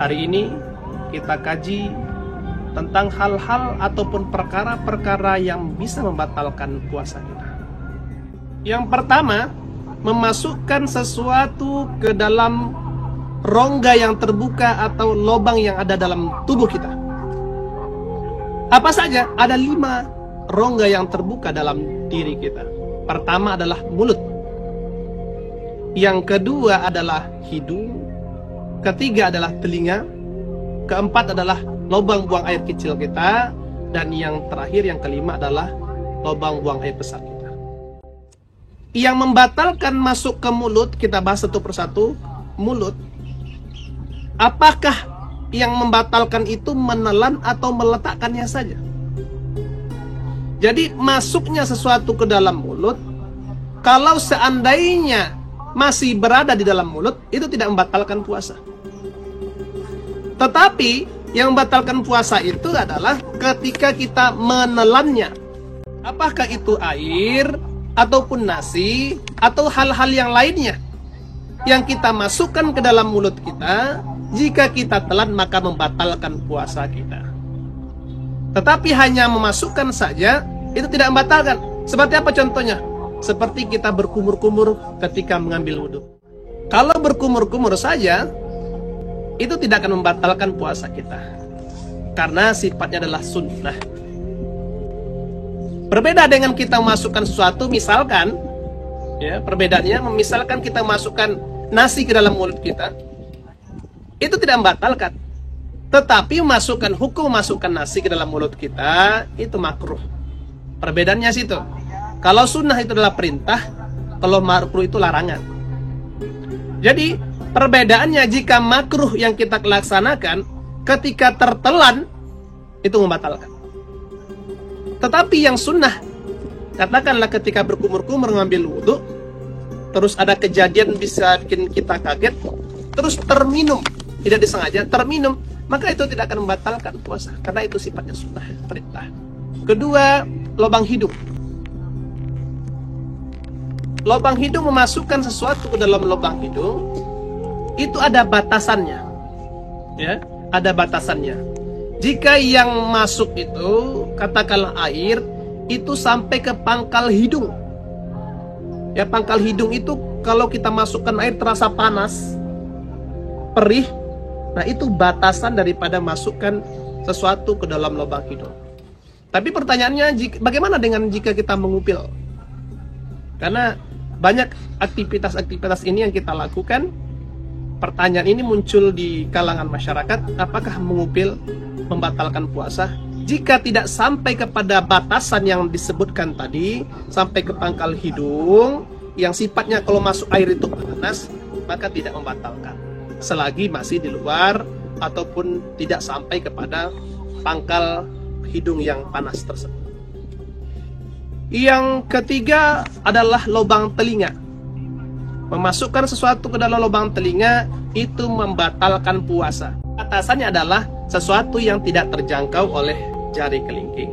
Hari ini kita kaji tentang hal-hal ataupun perkara-perkara yang bisa membatalkan puasa kita. Yang pertama, memasukkan sesuatu ke dalam rongga yang terbuka atau lubang yang ada dalam tubuh kita. Apa saja? Ada 5 rongga yang terbuka dalam diri kita. Pertama adalah mulut. Yang kedua adalah hidung. Ketiga adalah telinga. Keempat adalah lubang buang air kecil kita. Dan yang terakhir, yang kelima adalah lubang buang air besar kita. Yang membatalkan masuk ke mulut, kita bahas satu persatu. Mulut, apakah yang membatalkan itu menelan atau meletakkannya saja? Jadi masuknya sesuatu ke dalam mulut, kalau seandainya masih berada di dalam mulut, itu tidak membatalkan puasa. Tetapi yang membatalkan puasa itu adalah ketika kita menelannya. Apakah itu air, ataupun nasi, atau hal-hal yang lainnya yang kita masukkan ke dalam mulut kita, jika kita telan maka membatalkan puasa kita. Tetapi hanya memasukkan saja, itu tidak membatalkan. Seperti apa contohnya? Seperti kita berkumur-kumur ketika mengambil wudhu. Kalau berkumur-kumur saja, itu tidak akan membatalkan puasa kita, karena sifatnya adalah sunnah. Berbeda dengan kita memasukkan sesuatu, misalkan, ya, perbedaannya, misalkan kita masukkan nasi ke dalam mulut kita, itu tidak membatalkan. Tetapi hukum memasukkan nasi ke dalam mulut kita, itu makruh. Perbedaannya situ. Kalau sunnah itu adalah perintah, kalau makruh itu larangan. Jadi perbedaannya, jika makruh yang kita laksanakan ketika tertelan, itu membatalkan. Tetapi yang sunnah, katakanlah ketika berkumur-kumur mengambil wudhu, terus ada kejadian bisa bikin kita kaget, terus terminum, tidak disengaja terminum, maka itu tidak akan membatalkan puasa, karena itu sifatnya sunnah, perintah. Kedua, lubang hidung. Lubang hidung, memasukkan sesuatu ke dalam lubang hidung, itu ada batasannya, ya, ada batasannya. Jika yang masuk itu, katakanlah air, itu sampai ke pangkal hidung. Ya, pangkal hidung itu kalau kita masukkan air terasa panas, perih. Nah, itu batasan daripada masukkan sesuatu ke dalam lubang hidung. Tapi pertanyaannya, bagaimana dengan jika kita mengupil? Karena banyak aktivitas-aktivitas ini yang kita lakukan. Pertanyaan ini muncul di kalangan masyarakat, apakah mengupil membatalkan puasa? Jika tidak sampai kepada batasan yang disebutkan tadi, sampai ke pangkal hidung, yang sifatnya kalau masuk air itu panas, maka tidak membatalkan. Selagi masih di luar, ataupun tidak sampai kepada pangkal hidung yang panas tersebut. Yang ketiga adalah lubang telinga. Memasukkan sesuatu ke dalam lubang telinga itu membatalkan puasa. Batasannya adalah sesuatu yang tidak terjangkau oleh jari kelingking.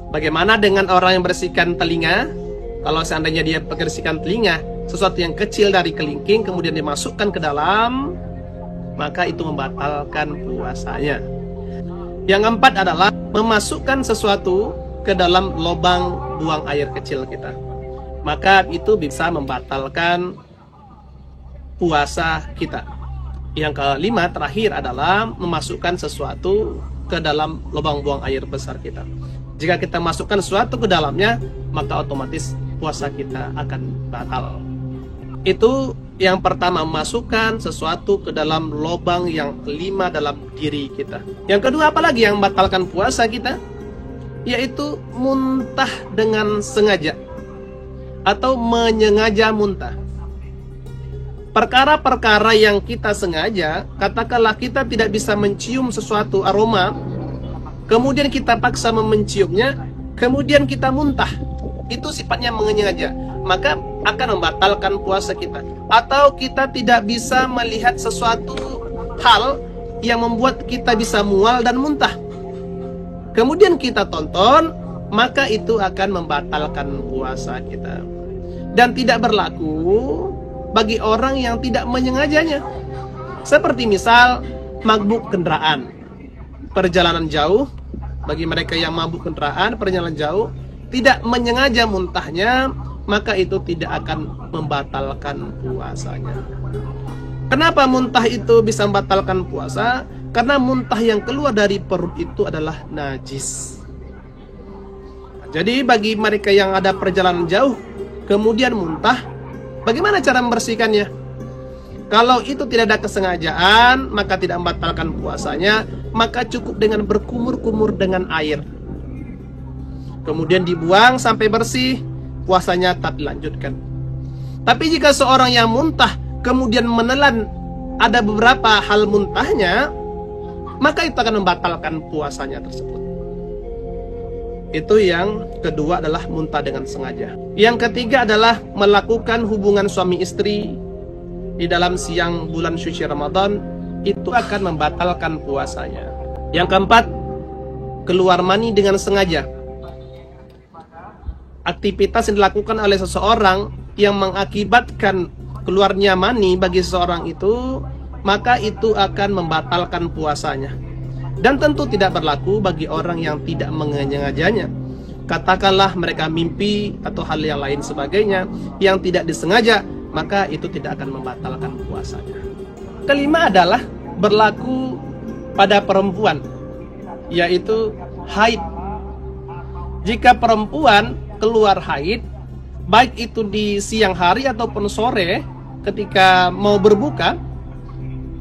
Bagaimana dengan orang yang bersihkan telinga? Kalau seandainya dia bersihkan telinga, sesuatu yang kecil dari kelingking kemudian dimasukkan ke dalam, maka itu membatalkan puasanya. Yang keempat adalah memasukkan sesuatu ke dalam lubang buang air kecil kita. Maka itu bisa membatalkan puasa kita. Yang kelima, terakhir adalah memasukkan sesuatu ke dalam lubang buang air besar kita. Jika kita masukkan sesuatu ke dalamnya, maka otomatis puasa kita akan batal. Itu yang pertama, memasukkan sesuatu ke dalam lubang yang kelima dalam diri kita. Yang kedua, apalagi yang membatalkan puasa kita? Yaitu muntah dengan sengaja atau menyengaja muntah. Perkara-perkara yang kita sengaja, katakanlah kita tidak bisa mencium sesuatu aroma, kemudian kita paksa menciumnya, kemudian kita muntah, itu sifatnya menyengaja, maka akan membatalkan puasa kita. Atau kita tidak bisa melihat sesuatu hal yang membuat kita bisa mual dan muntah, kemudian kita tonton, maka itu akan membatalkan puasa kita. Dan tidak berlaku bagi orang yang tidak menyengajanya. Seperti misal mabuk kendaraan, perjalanan jauh. Bagi mereka yang mabuk kendaraan, perjalanan jauh, tidak menyengaja muntahnya, maka itu tidak akan membatalkan puasanya. Kenapa muntah itu bisa membatalkan puasa? Karena muntah yang keluar dari perut itu adalah najis. Jadi bagi mereka yang ada perjalanan jauh, kemudian muntah, bagaimana cara membersihkannya? Kalau itu tidak ada kesengajaan, maka tidak membatalkan puasanya, maka cukup dengan berkumur-kumur dengan air. Kemudian dibuang sampai bersih, puasanya tetap dilanjutkan. Tapi jika seorang yang muntah, kemudian menelan ada beberapa hal muntahnya, maka itu akan membatalkan puasanya tersebut. Itu yang kedua adalah muntah dengan sengaja. Yang ketiga adalah melakukan hubungan suami istri di dalam siang bulan suci Ramadan, itu akan membatalkan puasanya. Yang keempat, keluar mani dengan sengaja. Aktivitas yang dilakukan oleh seseorang yang mengakibatkan keluarnya mani bagi seseorang itu, maka itu akan membatalkan puasanya. Dan tentu tidak berlaku bagi orang yang tidak mengajanya. Katakanlah mereka mimpi atau hal yang lain sebagainya yang tidak disengaja, maka itu tidak akan membatalkan puasanya. Kelima adalah berlaku pada perempuan, yaitu haid. Jika perempuan keluar haid, baik itu di siang hari ataupun sore, ketika mau berbuka,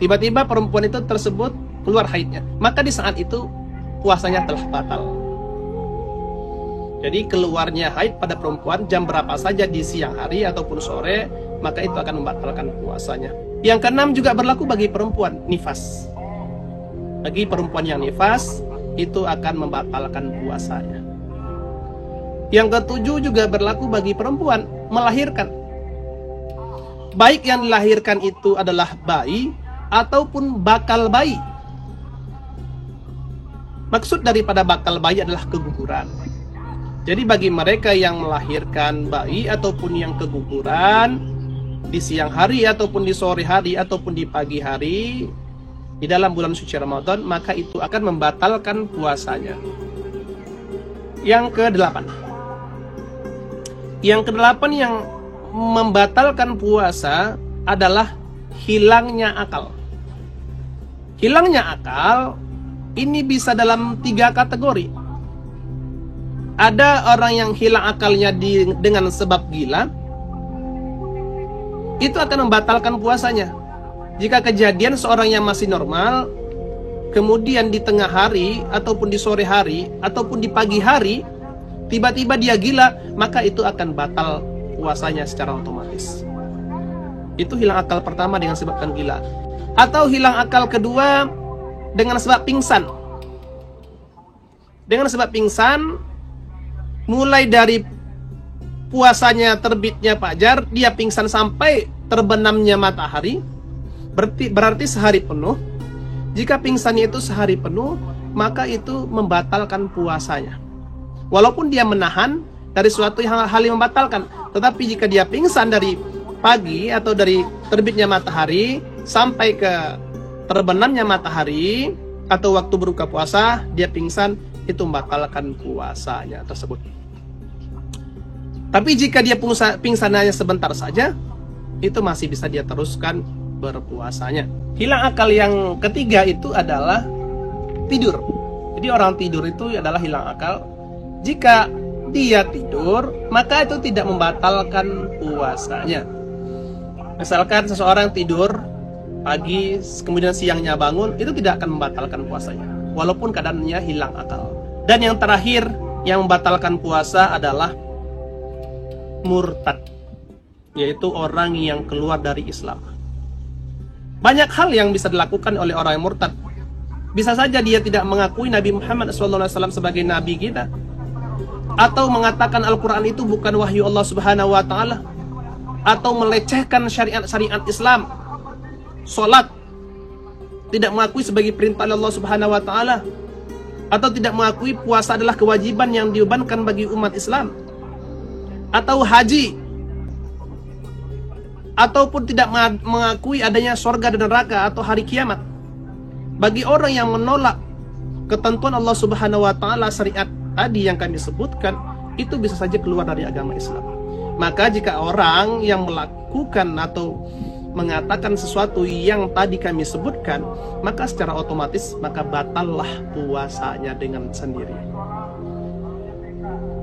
tiba-tiba perempuan itu tersebut keluar haidnya, maka di saat itu puasanya telah batal. Jadi keluarnya haid pada perempuan jam berapa saja di siang hari ataupun sore, maka itu akan membatalkan puasanya. Yang keenam juga berlaku bagi perempuan nifas. Bagi perempuan yang nifas, itu akan membatalkan puasanya. Yang ketujuh juga berlaku bagi perempuan melahirkan. Baik yang dilahirkan itu adalah bayi ataupun bakal bayi. Maksud daripada bakal bayi adalah keguguran. Jadi bagi mereka yang melahirkan bayi ataupun yang keguguran di siang hari ataupun di sore hari ataupun di pagi hari di dalam bulan suci Ramadan, maka itu akan membatalkan puasanya. Yang kedelapan yang membatalkan puasa adalah hilangnya akal. Hilangnya akal ini bisa dalam 3 kategori. Ada orang yang hilang akalnya dengan sebab gila, itu akan membatalkan puasanya. Jika kejadian seorang yang masih normal, kemudian di tengah hari, ataupun di sore hari, ataupun di pagi hari, tiba-tiba dia gila, maka itu akan batal puasanya secara otomatis. Itu hilang akal pertama dengan sebabkan gila. Atau hilang akal kedua dengan sebab pingsan. Dengan sebab pingsan, mulai dari puasanya terbitnya fajar, dia pingsan sampai terbenamnya matahari, berarti sehari penuh. Jika pingsannya itu sehari penuh, maka itu membatalkan puasanya. Walaupun dia menahan dari suatu hal yang membatalkan, tetapi jika dia pingsan dari pagi atau dari terbitnya matahari sampai ke terbenamnya matahari atau waktu berbuka puasa, dia pingsan, itu membatalkan puasanya tersebut. Tapi jika dia pingsannya sebentar saja, itu masih bisa dia teruskan berpuasanya. Hilang akal yang ketiga itu adalah tidur. Jadi orang tidur itu adalah hilang akal. Jika dia tidur, maka itu tidak membatalkan puasanya. Misalkan seseorang tidur pagi, kemudian siangnya bangun, itu tidak akan membatalkan puasanya, walaupun keadaannya hilang akal. Dan yang terakhir yang membatalkan puasa adalah murtad, yaitu orang yang keluar dari Islam. Banyak hal yang bisa dilakukan oleh orang yang murtad. Bisa saja dia tidak mengakui Nabi Muhammad SAW sebagai Nabi kita, atau mengatakan Al-Quran itu bukan wahyu Allah Subhanahu Wa Taala, atau melecehkan syariat Islam, sholat tidak mengakui sebagai perintah Allah Subhanahu Wa Taala, atau tidak mengakui puasa adalah kewajiban yang dibebankan bagi umat Islam, atau haji, ataupun tidak mengakui adanya surga dan neraka atau hari kiamat. Bagi orang yang menolak ketentuan Allah Subhanahu wa taala, syariat tadi yang kami sebutkan, itu bisa saja keluar dari agama Islam. Maka jika orang yang melakukan atau mengatakan sesuatu yang tadi kami sebutkan, maka secara otomatis maka batallah puasanya dengan sendiri.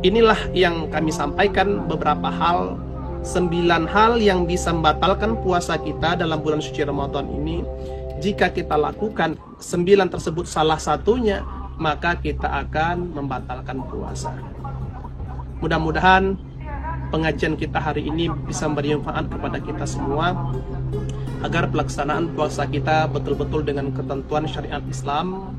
Inilah yang kami sampaikan, beberapa hal, 9 hal yang bisa membatalkan puasa kita dalam bulan suci Ramadan ini. Jika kita lakukan 9 tersebut salah satunya, maka kita akan membatalkan puasa. Mudah-mudahan pengajian kita hari ini bisa memberi manfaat kepada kita semua, agar pelaksanaan puasa kita betul-betul dengan ketentuan syariat Islam.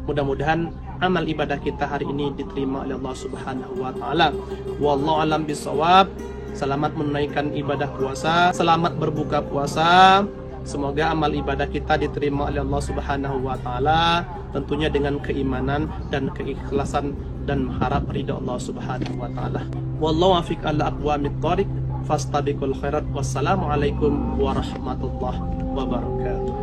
Mudah-mudahan amal ibadah kita hari ini diterima oleh Allah Subhanahu wa taala. Wallahu alam bisawab. Selamat menunaikan ibadah puasa, selamat berbuka puasa. Semoga amal ibadah kita diterima oleh Allah Subhanahu wa taala, tentunya dengan keimanan dan keikhlasan, dan mengharap ridha Allah Subhanahu wa taala. Wallahu afiq ala aqwamit thariq, fastabiqul khairat. Wassalamualaikum warahmatullahi wabarakatuh.